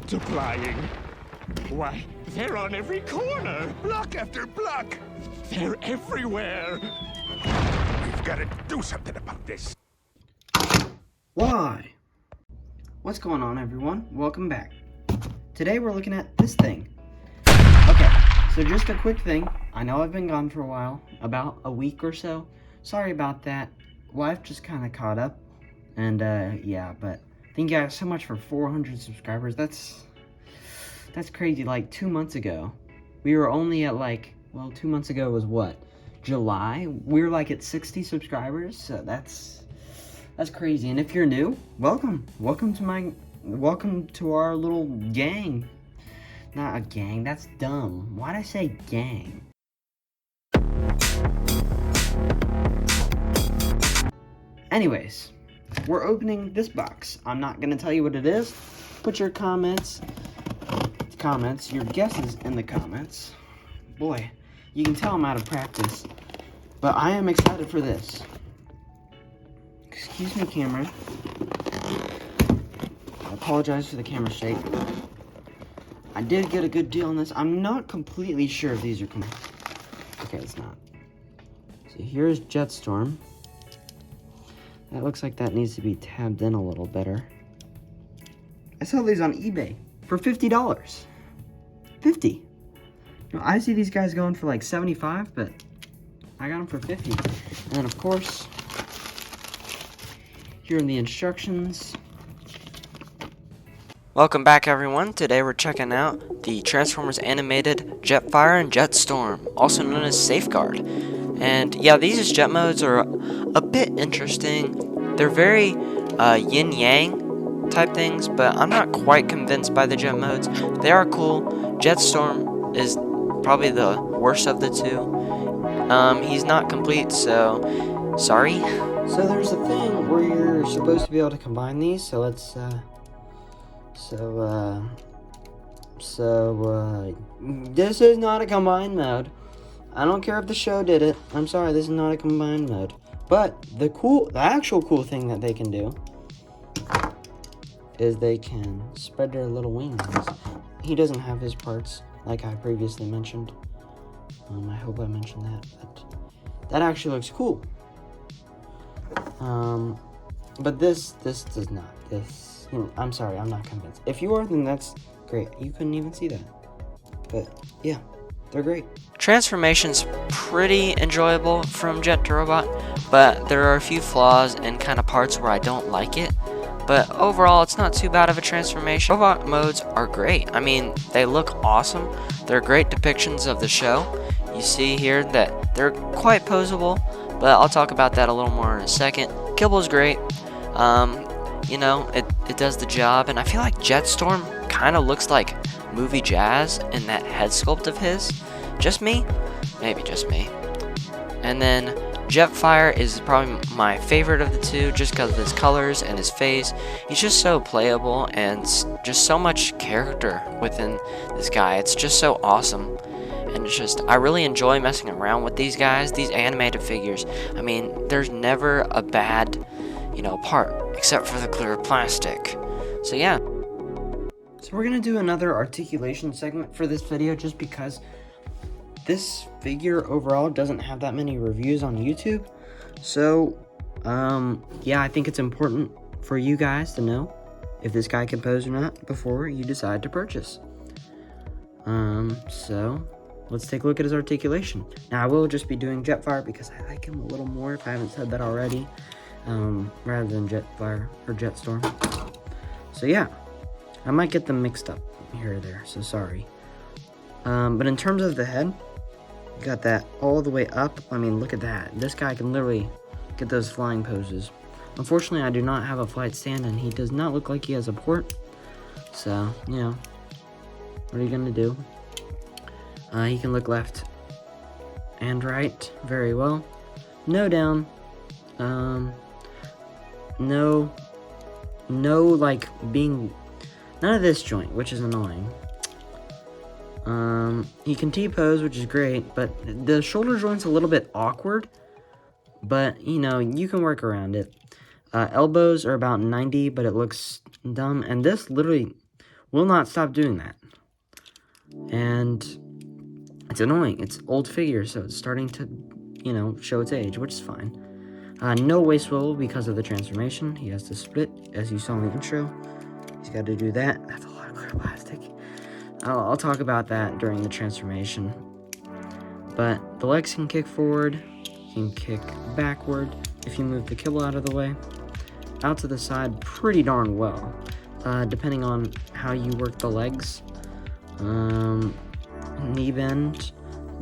multiplying. Why, they're on every corner. Block after block. They're everywhere. We've got to do something about this. Why? What's going on, everyone? Welcome back. Today we're looking at this thing. Okay, so just a quick thing. I know I've been gone for a while, about a week or so. Sorry about that. Life just kind of caught up. And, yeah, but thank you guys so much for 400 subscribers. That's crazy. Like, 2 months ago, we were only at, like, well, 2 months ago was what? July? We were, like, at 60 subscribers, so that's crazy. And if you're new, welcome to our little gang. Not a gang, that's dumb. Why'd I say gang? Anyways, we're opening this box. I'm not gonna tell you what it is. Put your your guesses in the comments. Boy, you can tell I'm out of practice, but I am excited for this. Excuse me, camera. I apologize for the camera shake. I did get a good deal on this. I'm not completely sure if these are okay, it's not. So here's Jetstorm. That looks like that needs to be tabbed in a little better. I saw these on eBay for $50. 50. You know, I see these guys going for like 75, but I got them for 50. And then of course, here are the instructions. Welcome back, everyone. Today we're checking out the Transformers animated Jetfire and Jetstorm, also known as Safeguard. And yeah, these jet modes are a bit interesting. They're very yin-yang type things, but I'm not quite convinced by the jet modes. They are cool. Jetstorm is probably the worst of the two. He's not complete, so sorry. So there's a thing where you're supposed to be able to combine these, so let's this is not a combined mode. I don't care if the show did it. I'm sorry, this is not a combined mode. But the actual cool thing that they can do is they can spread their little wings. He doesn't have his parts, like I previously mentioned. I hope I mentioned that. But that actually looks cool. But this does not. I'm sorry, I'm not convinced. If you are, then that's great. You couldn't even see that. But yeah, they're great. Transformation's pretty enjoyable from Jet to Robot, but there are a few flaws and kind of parts where I don't like it. But overall, it's not too bad of a transformation. Robot modes are great. I mean, they look awesome. They're great depictions of the show. You see here that they're quite posable, but I'll talk about that a little more in a second. Kibble's great. You know, it does the job, and I feel like Jetstorm kind of looks like movie Jazz in that head sculpt of his. Just me? Maybe just me. And then Jetfire is probably my favorite of the two just because of his colors and his face. He's just so playable and just so much character within this guy. It's just so awesome. And it's just, I really enjoy messing around with these guys, these animated figures. I mean, there's never a bad, part, except for the clear plastic. So yeah. So we're gonna do another articulation segment for this video just because this figure overall doesn't have that many reviews on YouTube. So, yeah, I think it's important for you guys to know if this guy can pose or not before you decide to purchase. So let's take a look at his articulation. Now, I will just be doing Jetfire because I like him a little more, if I haven't said that already, rather than Jetfire or Jetstorm. So yeah, I might get them mixed up here or there, so sorry. But in terms of the head, got that all the way up. I mean, look at that. This guy can literally get those flying poses. Unfortunately, I do not have a flight stand, and he does not look like he has a port. So, what are you gonna do? He can look left and right very well. No down. No, like, being... None of this joint, which is annoying. He can T-pose, which is great, but the shoulder joint's a little bit awkward. But, you can work around it. Elbows are about 90, but it looks dumb. And this literally will not stop doing that. And it's annoying. It's old figure, so it's starting to, you know, show its age, which is fine. No waist swivel because of the transformation. He has to split, as you saw in the intro. He's got to do that. That's a lot of clear plastic. I'll talk about that during the transformation. But the legs can kick forward, can kick backward if you move the kibble out of the way. Out to the side pretty darn well, depending on how you work the legs. Knee bend.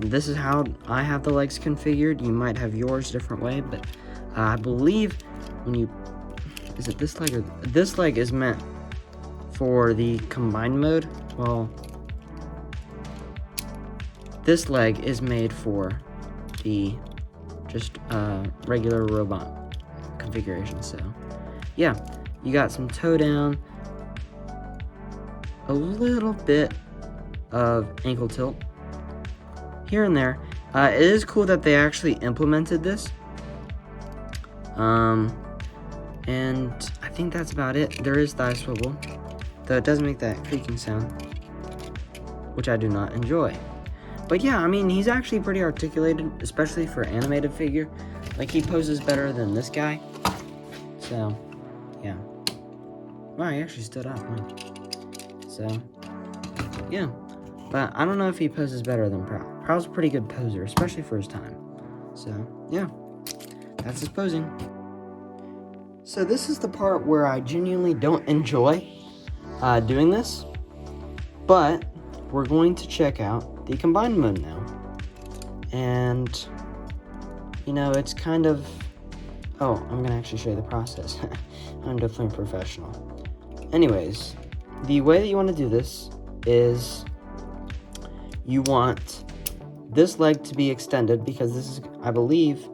This is how I have the legs configured. You might have yours different way, but I believe when you... Is it this leg or... This leg is meant for the combined mode. Well, this leg is made for the just regular robot configuration. So yeah, you got some toe down, a little bit of ankle tilt here and there. It is cool that they actually implemented this. And I think that's about it. There is thigh swivel, though it does make that creaking sound, which I do not enjoy. But yeah, I mean, he's actually pretty articulated, especially for animated figure. Like, he poses better than this guy. So, yeah. Wow, he actually stood up, huh? So, yeah. But I don't know if he poses better than Prowl. Prowl's a pretty good poser, especially for his time. So, yeah. That's his posing. So this is the part where I genuinely don't enjoy doing this. But we're going to check out the combined mode now. And, you know, it's kind of... Oh, I'm going to actually show you the process. I'm definitely a professional. Anyways, the way that you want to do this is you want this leg to be extended, because this is, I believe,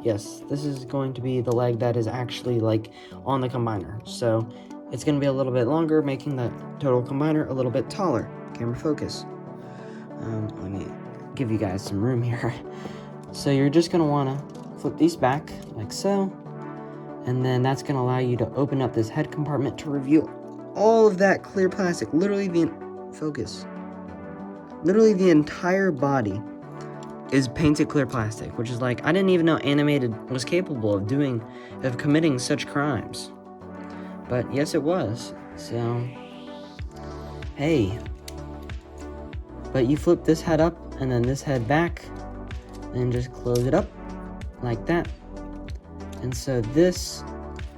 yes, this is going to be the leg that is actually, like, on the combiner. So it's going to be a little bit longer, making the total combiner a little bit taller. Camera focus. Let me give you guys some room here. So you're just going to want to flip these back like so, and then that's going to allow you to open up this head compartment to reveal all of that clear plastic. Literally the entire body is painted clear plastic, which is like, I didn't even know animated was capable of committing such crimes. But yes, it was. So, hey. But you flip this head up and then this head back and just close it up like that. And so this,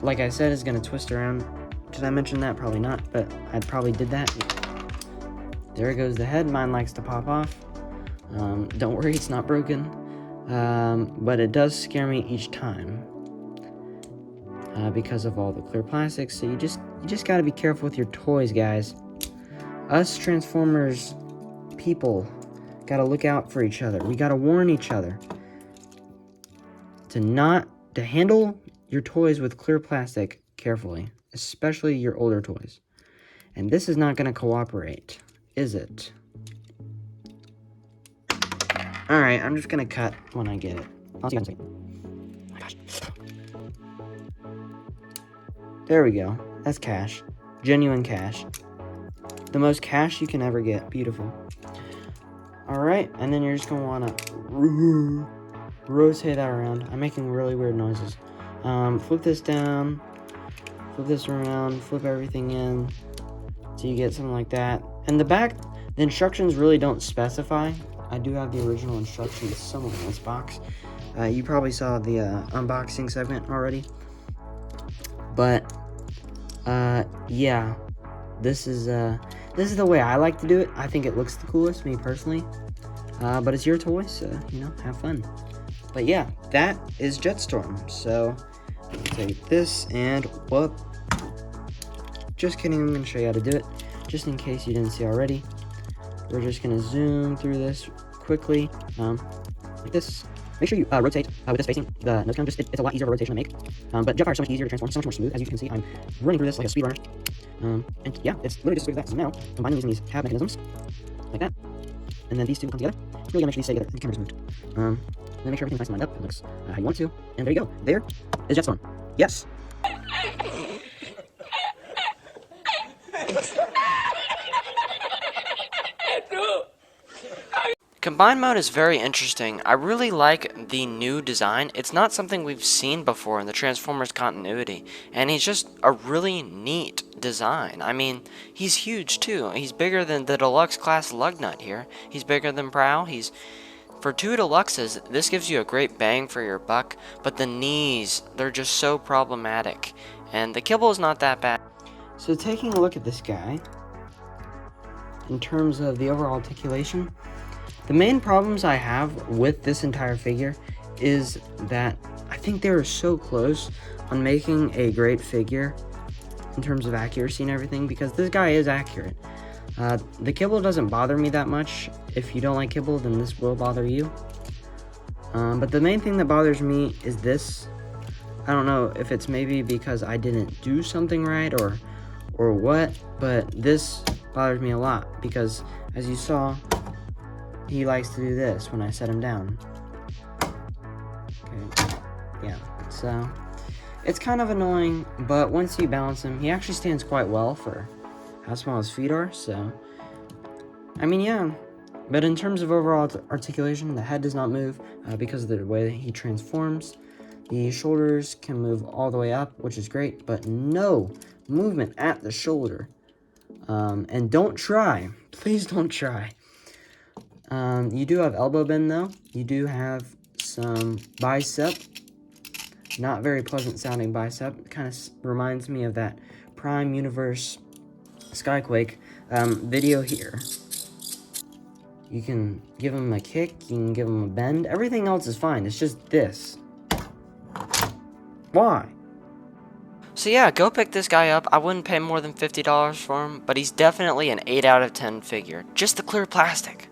like I said, is going to twist around. Did I mention that? Probably not, but I probably did that. There goes the head. Mine likes to pop off. Don't worry, it's not broken. But it does scare me each time. Because of all the clear plastic. So you just got to be careful with your toys, guys. Us Transformers people got to look out for each other. We got to warn each other to handle your toys with clear plastic carefully, especially your older toys. And this is not going to cooperate, is it? Alright, I'm just going to cut when I get it. I'll see you guys in a second. Oh my gosh. There we go. That's cash. Genuine cash. The most cash you can ever get. Beautiful. Alright, and then you're just going to want to rotate that around. I'm making really weird noises. Flip this down. Flip this around. Flip everything in. So you get something like that. And the back, the instructions really don't specify. I do have the original instructions somewhere in this box. You probably saw the unboxing segment already. But, yeah. This is the way I like to do it. I think it looks the coolest, me personally. But it's your toy, so, you know, have fun. But yeah, that is Jetstorm. So, I'll take this and whoop. Just kidding, I'm going to show you how to do it. Just in case you didn't see already. We're just going to zoom through this quickly. Like this. Make sure you rotate with this facing the nose cone. It's a lot easier of a rotation to make. But Jetfire is so much easier to transform, so much more smooth. As you can see, I'm running through this like a speedrunner. And yeah, it's literally just as quick as that. So now, combining using these tab mechanisms, like that. And then these two will come together. Really gotta make sure these stay together. The camera's moved. Then make sure everything's nice and lined up. It looks how you want to. And there you go. There is Jetstorm. Yes. Combine mode is very interesting. I really like the new design. It's not something we've seen before in the Transformers continuity, and he's just a really neat design. I mean, he's huge too. He's bigger than the deluxe class Lugnut here. He's bigger than Prowl. For 2 deluxes, this gives you a great bang for your buck, but the knees, they're just so problematic, and the kibble is not that bad. So taking a look at this guy, in terms of the overall articulation, the main problems I have with this entire figure is that I think they were so close on making a great figure in terms of accuracy and everything, because this guy is accurate. The kibble doesn't bother me that much. If you don't like kibble, then this will bother you. But the main thing that bothers me is this. I don't know if it's maybe because I didn't do something right or what, but this bothers me a lot because, as you saw, he likes to do this when I set him down. Okay, yeah, so it's kind of annoying, but once you balance him, he actually stands quite well for how small his feet are, so I mean, yeah. But in terms of overall articulation, the head does not move because of the way that he transforms. The shoulders can move all the way up, which is great, but no movement at the shoulder. And don't try. Please don't try. You do have elbow bend, though. You do have some bicep. Not very pleasant sounding bicep. Kind of reminds me of that Prime Universe Skyquake video here. You can give him a kick, you can give him a bend. Everything else is fine. It's just this. Why? So yeah, go pick this guy up. I wouldn't pay more than $50 for him, but he's definitely an 8 out of 10 figure. Just the clear plastic.